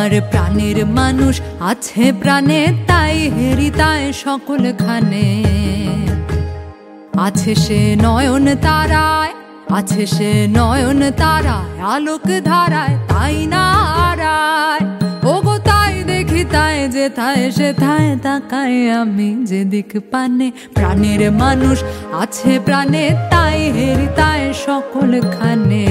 আমার প্রাণের মানুষ আছে প্রাণে, তাই হেরিতায় সকলখানে। আছে সে নয়ন তারায়, আছে সে নয়ন তারায়, আলোক ধারায় তাই না হারায়। ওগো তাই দেখি তাই যেথায় সেথায় তাকাই আমি যেদিক পানে। প্রাণের মানুষ আছে প্রাণে, তাই হেরিতায় সকলখানে।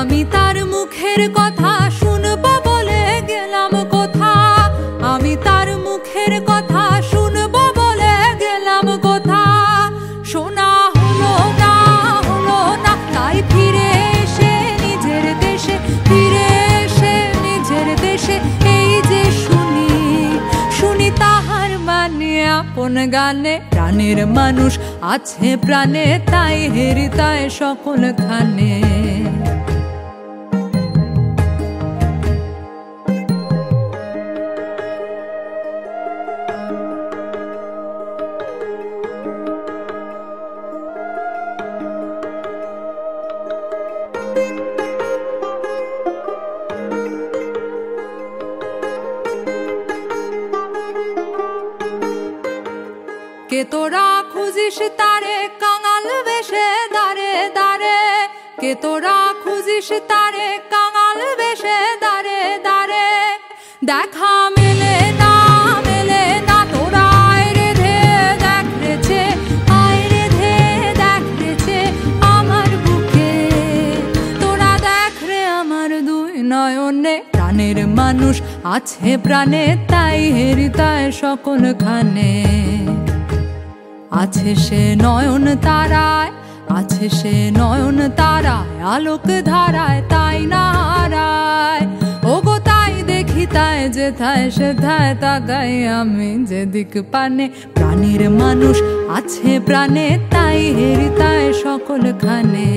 আমি তার মুখের কথা শুনবো বলে গেলাম কোথা, আমি তার মুখের কথা শুনবো বলে গেলাম কোথা। শোনা হলো না, হলো না, তাই ফিরে এসে নিজের দেশে, ফিরে এসে নিজের দেশে এই যে শুনি, শুনি তাহার মানে আপন গানে। প্রাণের মানুষ আছে প্রাণে, তাই হেরিতায় সকলখানে। কে তোরা খুঁজিস তারে কাঙাল বেশে দাঁড়ে দাঁড়ে, কে তোরা খুঁজিস তারে কাঙাল বেশে দাঁড়ে দাঁড়ে। দেখা মেলে না, মেলে না, তোরা আয় রে ধে দেখেছে, আয় রে ধে দেখেছে আমার বুকে। তোরা দেখ রে আমার দুই নয়নে। প্রাণের মানুষ আছে প্রাণে, তাই হেরিতায় সকলখানে। আছে সে নয়ন তারায়, আছে সে নয়ন তারায়, আলোক ধারায় তাই না হারায়। ওগো তাই দেখি তাই যেথায় সেথায় তাকাই আমি যেদিক পানে। প্রাণের মানুষ আছে প্রাণে, তাই হেরিতায় সকলখানে।